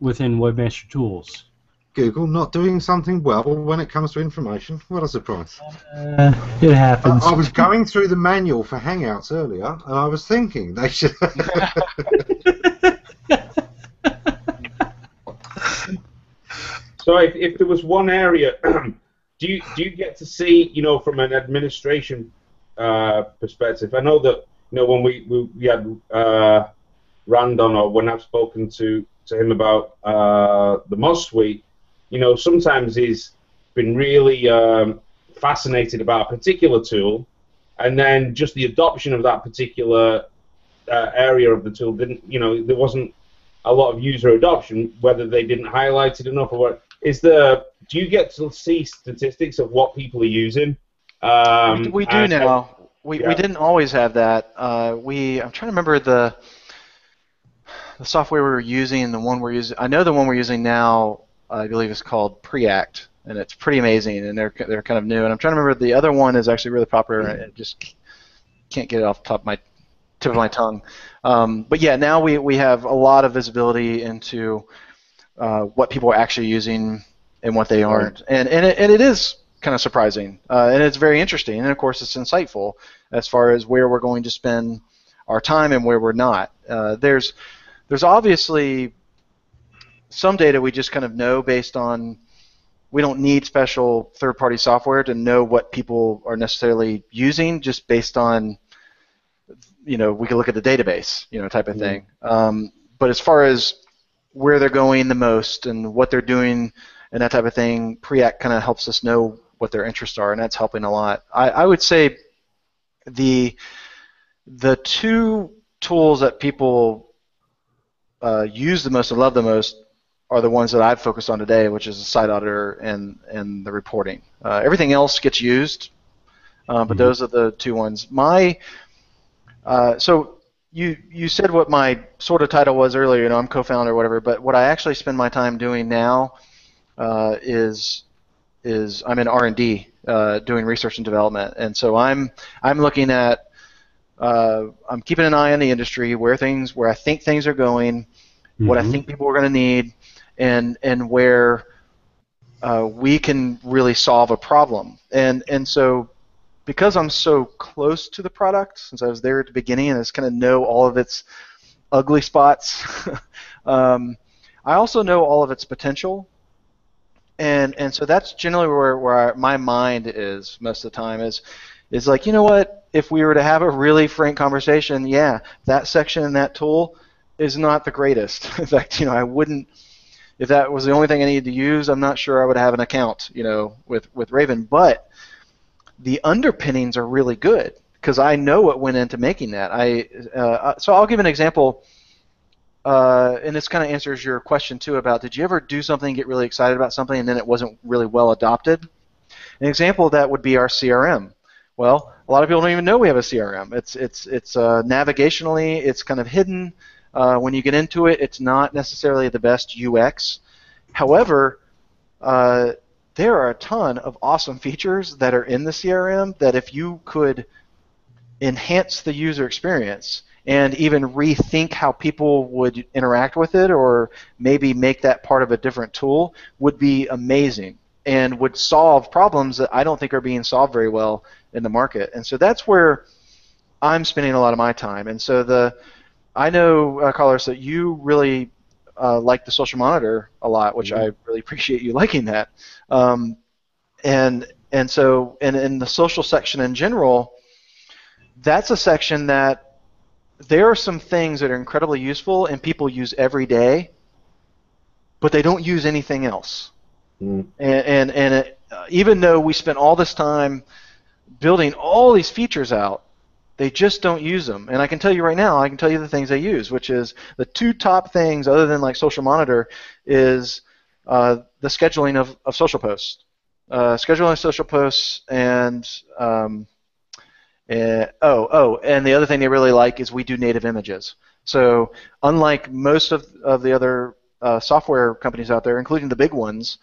within Webmaster Tools. Google not doing something well when it comes to information. What a surprise. It happens. I was going through the manual for Hangouts earlier, and I was thinking they should... So if there was one area, do you get to see, from an administration perspective? I know that, when we had Rand on, or when I've spoken to him about the Moz Suite, sometimes he's been really fascinated about a particular tool, and then just the adoption of that particular area of the tool didn't, there wasn't a lot of user adoption, whether they didn't highlight it enough or what. Do you get to see statistics of what people are using? We do now. We didn't always have that. I'm trying to remember the software we were using, the one we're using. I know the one we're using now, I believe, is called Preact, and it's pretty amazing, and they're kind of new. And I'm trying to remember, the other one is actually really popular, and I just can't get it off the tip of my tongue. But yeah, now we have a lot of visibility into what people are actually using and what they aren't, and it is kind of surprising, and it's very interesting, and of course it's insightful as far as where we're going to spend our time and where we're not. There's obviously some data we just kind of know based on, we don't need special third-party software to know what people are necessarily using, just based on, we can look at the database, type of thing. But as far as where they're going the most and what they're doing and that type of thing, Preact kind of helps us know what their interests are, and that's helping a lot. I would say the two tools that people use the most and love the most are the ones that I've focused on today, which is the Site Auditor and the reporting. Everything else gets used, but those are the two ones. So you said what my sort of title was earlier. I'm co-founder or whatever, but what I actually spend my time doing now is I'm in R&D, doing research and development, and so I'm looking at I'm keeping an eye on the industry, where I think things are going, what I think people are going to need, and where we can really solve a problem. And so because I'm so close to the product, since I was there at the beginning and I just kind of know all of its ugly spots, I also know all of its potential. And so that's generally where my mind is most of the time, is like, you know what, if we were to have a really frank conversation, yeah, that section in that tool is not the greatest. In fact, I wouldn't, if that was the only thing I needed to use, I'm not sure I would have an account, with Raven. But the underpinnings are really good because I know what went into making that. So I'll give an example, and this kind of answers your question too about, did you ever do something, get really excited about something, and then it wasn't really well adopted? An example of that would be our CRM. Well, a lot of people don't even know we have a CRM. It's navigationally, it's kind of hidden. When you get into it, it's not necessarily the best UX. However, there are a ton of awesome features that are in the CRM that if you could enhance the user experience and even rethink how people would interact with it, or maybe make that part of a different tool, would be amazing and would solve problems that I don't think are being solved very well in the market. And so that's where I'm spending a lot of my time. And so I know, Carlos, that you really like the social monitor a lot, which I really appreciate you liking that. And so in the social section in general, that's a section that there are some things that are incredibly useful and people use every day, but they don't use anything else. And even though we spent all this time building all these features out, they just don't use them. And I can tell you right now, I can tell you the things they use, which is the two top things other than like Social Monitor is the scheduling of social posts. Scheduling social posts and and the other thing they really like is we do native images. So unlike most of the other software companies out there, including the big ones,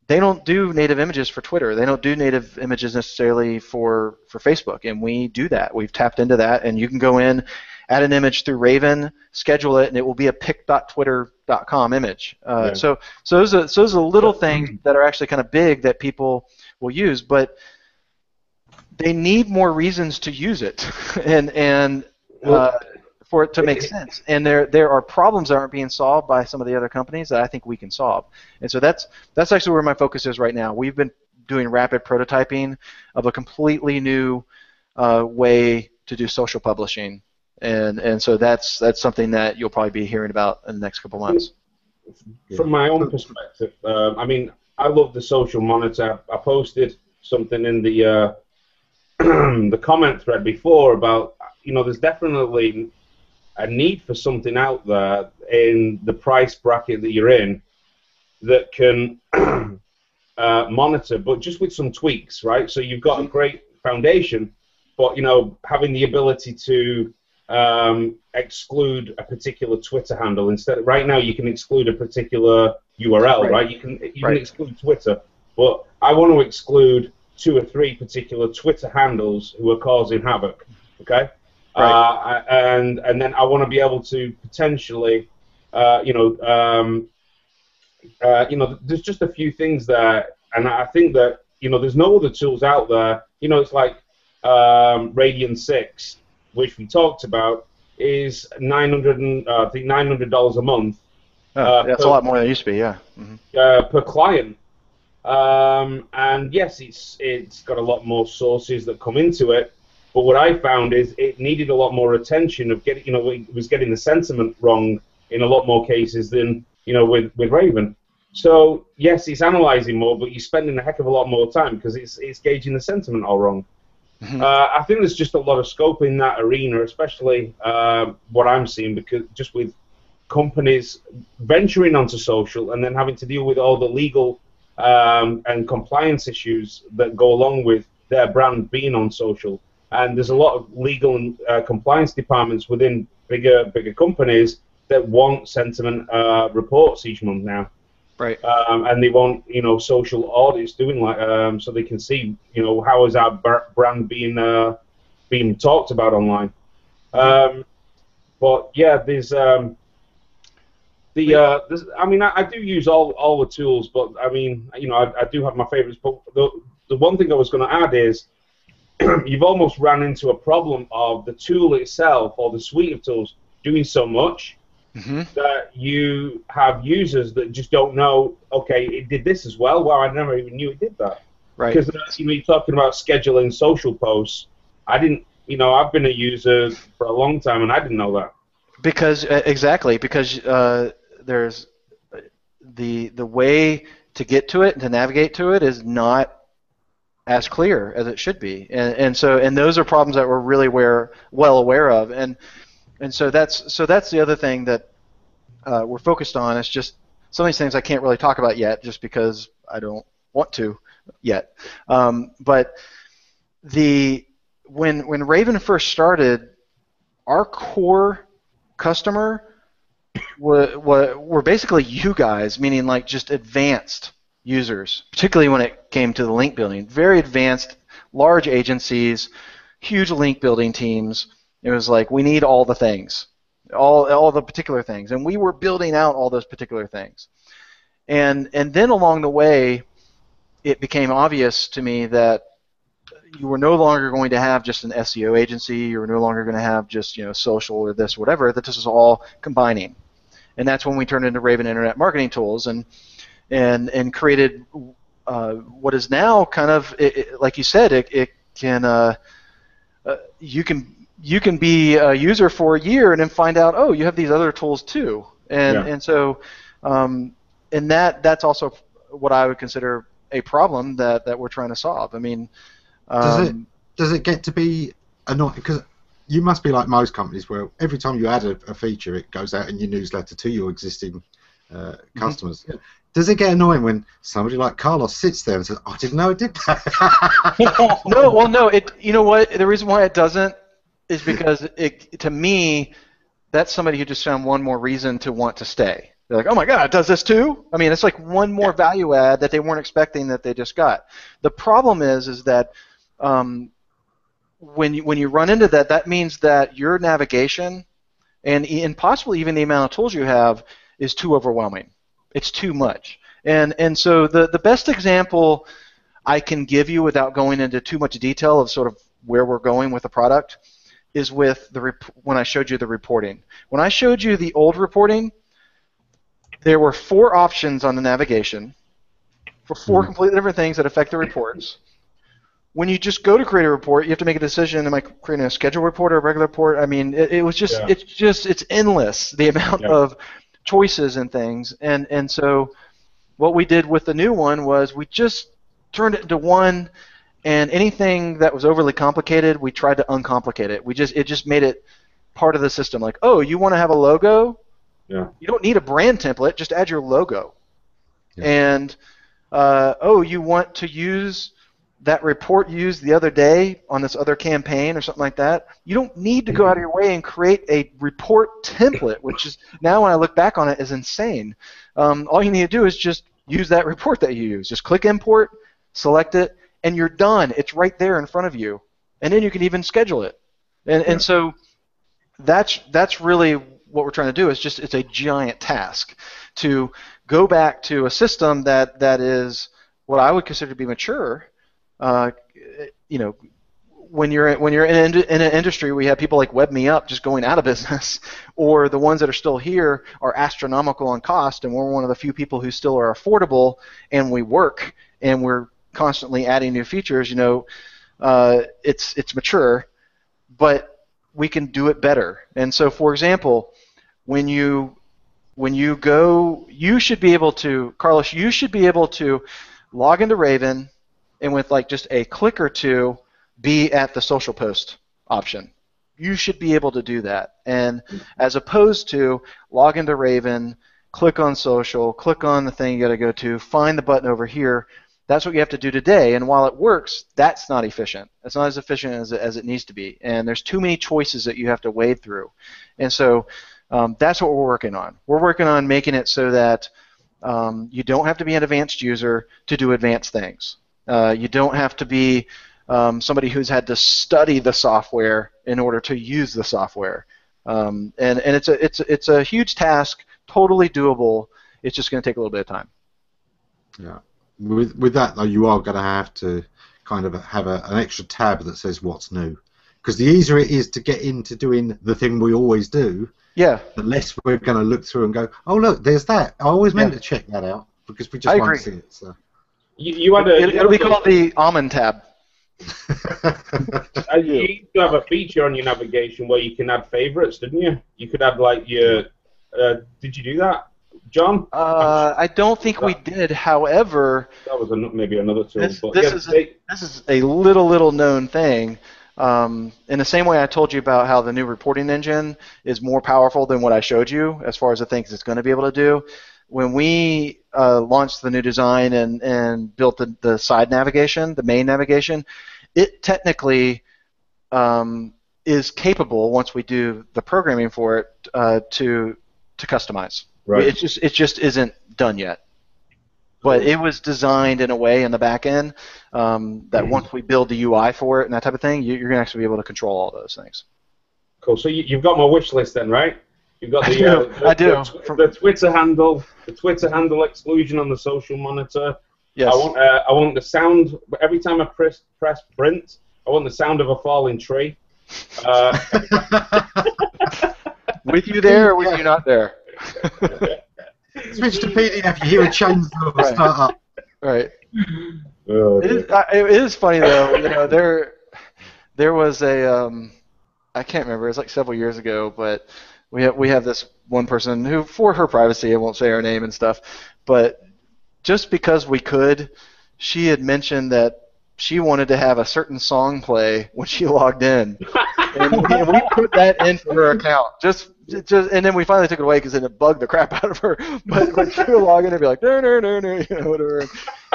they don't do native images for Twitter. They don't do native images necessarily for Facebook, and we do that. We've tapped into that, and you can go in, add an image through Raven, schedule it, and it will be a pic.twitter.com image. So those are little things that are actually kind of big that people will use, but they need more reasons to use it, and for it to make sense. And there are problems that aren't being solved by some of the other companies that I think we can solve. And so that's actually where my focus is right now. We've been doing rapid prototyping of a completely new way to do social publishing, and so that's something that you'll probably be hearing about in the next couple months. From my own perspective, I mean, I love the social monitor. I posted something in the the comment thread before about, there's definitely a need for something out there in the price bracket that you're in that can monitor, but just with some tweaks, right? So you've got a great foundation, but having the ability to exclude a particular Twitter handle instead. Right now, you can exclude a particular URL, right? You can exclude Twitter, but I want to exclude 2 or 3 particular Twitter handles who are causing havoc. Okay. Right. And then I want to be able to potentially, there's just a few things there, and I think that there's no other tools out there. It's like Radian 6, which we talked about, is $900 a month. That's a lot more than it used to be, yeah. Per client. And yes, it's got a lot more sources that come into it. But what I found is it needed a lot more attention of getting, it was getting the sentiment wrong in a lot more cases than, with Raven. So yes, it's analyzing more, but you're spending a heck of a lot more time because it's gauging the sentiment all wrong. I think there's just a lot of scope in that arena, especially what I'm seeing, because just with companies venturing onto social and then having to deal with all the legal and compliance issues that go along with their brand being on social. And there's a lot of legal and compliance departments within bigger companies that want sentiment reports each month now. Right. And they want, social audits doing so they can see, how is our brand being talked about online. But yeah, there's I do use all the tools, but I do have my favorites. But the one thing I was going to add is you've almost ran into a problem of the tool itself or the suite of tools doing so much that you have users that just don't know, okay, it did this as well. Wow, I never even knew it did that. Right. Because you're talking about scheduling social posts. I didn't, I've been a user for a long time and I didn't know that. Because there's the way to get to it and to navigate to it is not as clear as it should be, and those are problems that we're really well aware of, and so that's the other thing that we're focused on. It's just some of these things I can't really talk about yet, just because I don't want to yet. But when Raven first started, our core customer were basically you guys, meaning like just advanced users, particularly when it came to the link building. Very advanced, large agencies, huge link building teams. It was like, we need all the things, all the particular things, and we were building out all those particular things. And then along the way, it became obvious to me that you were no longer going to have just an SEO agency. You were no longer going to have just social or this or whatever. That this was all combining, and that's when we turned into Raven Internet Marketing Tools and created what is now kind of like you said. It can you can be a user for a year and then find out, oh, you have these other tools too, and so that's also what I would consider a problem that we're trying to solve. I mean. Does it get to be annoying? Because you must be like most companies where every time you add a feature, it goes out in your newsletter to your existing customers. Yeah. Does it get annoying when somebody like Carlos sits there and says, "I didn't know it did that"? No. You know what? The reason why it doesn't is because to me, that's somebody who just found one more reason to want to stay. They're like, oh my God, it does this too? I mean, it's like one more value add that they weren't expecting that they just got. The problem is that when you run into that, that means that your navigation and possibly even the amount of tools you have is too overwhelming. It's too much. And so the best example I can give you without going into too much detail of sort of where we're going with the product is with when I showed you the reporting. When I showed you the old reporting, there were 4 options on the navigation for 4 completely different things that affect the reports. When you just go to create a report, you have to make a decision: am I creating a schedule report or a regular report? I mean, it was just it's endless, the amount of choices and things. And so what we did with the new one was we just turned it into one, and anything that was overly complicated, we tried to uncomplicate it. It just made it part of the system. Like, oh, you want to have a logo? Yeah. You don't need a brand template. Just add your logo. Yeah. And oh, you want to use that report you used the other day on this other campaign or something like that? You don't need to go out of your way and create a report template, which is now when I look back on it is insane. All you need to do is just use that report that you use. Just click import, select it, and you're done. It's right there in front of you, and then you can even schedule it. And so that's really what we're trying to do. It's a giant task to go back to a system that is what I would consider to be mature. When you're in an industry where you have people like WebMeUp just going out of business, or the ones that are still here are astronomical on cost, and we're one of the few people who still are affordable, and we work, and we're constantly adding new features. It's mature, but we can do it better. And so, for example, when you go, you should be able to, Carlos, you should be able to log into Raven and with like just a click or two be at the social post option. you should be able to do that. And as opposed to log into Raven, click on social, click on the thing you got to go to, find the button over here. That's what you have to do today. And while it works, that's not efficient. It's not as efficient as it needs to be. And there's too many choices that you have to wade through. And so that's what we're working on. We're working on making it so that you don't have to be an advanced user to do advanced things. You don't have to be somebody who's had to study the software in order to use the software. And it's a huge task, totally doable. It's just going to take a little bit of time. Yeah. With that, though, you are going to have to kind of have an extra tab that says what's new. Because the easier it is to get into doing the thing we always do, the less we're going to look through and go, oh, look, there's that. I always meant to check that out because we just won't see it. So. It'll be called the almond tab. You used to have a feature on your navigation where you can add favorites, didn't you? You could add like your. Did you do that, John? I don't think we did. However, that was maybe another tool. This is a little known thing. In the same way I told you about how the new reporting engine is more powerful than what I showed you as far as the things it's going to be able to do. When we launched the new design and built the side navigation, the main navigation, it technically is capable, once we do the programming for it, to customize. Right. It just isn't done yet. But it was designed in a way in the back end that once we build the UI for it and that type of thing, you're going to actually be able to control all those things. Cool. So you've got my wish list then, right? You've got the Twitter handle exclusion on the social monitor. Yes. I want the sound every time I press print. I want the sound of a falling tree. With you there or with you not there? Switch to PDF. You hear a chainsaw start up. Right. It is funny though. You know, there was a I can't remember. It was like several years ago, but we have this one person who, for her privacy, I won't say her name and stuff, but just because we could, she had mentioned that she wanted to have a certain song play when she logged in, and we put that in for her account. And then we finally took it away because it bugged the crap out of her. But when she would log in, it'd be like, no, whatever.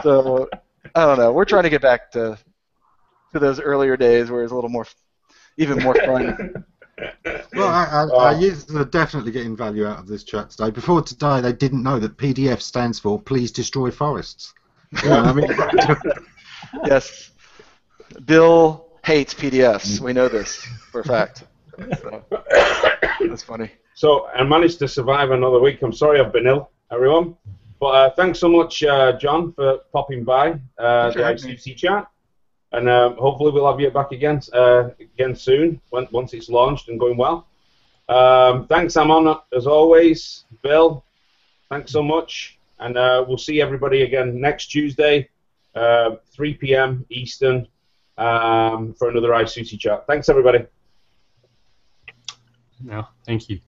So I don't know. We're trying to get back to those earlier days where it's a little more, even more fun. Well, our users are definitely getting value out of this chat today. Before today, they didn't know that PDF stands for Please Destroy Forests. You know what I mean? Yes. Bill hates PDFs. We know this for a fact. So, that's funny. So I managed to survive another week. I'm sorry I've been ill, everyone. But thanks so much, John, for popping by the ISOOSI chat. And hopefully we'll have you back again soon once it's launched and going well. Thanks, Amon, as always. Bill, thanks so much. And we'll see everybody again next Tuesday, 3 p.m. Eastern, for another ISOOSI chat. Thanks, everybody. No, thank you.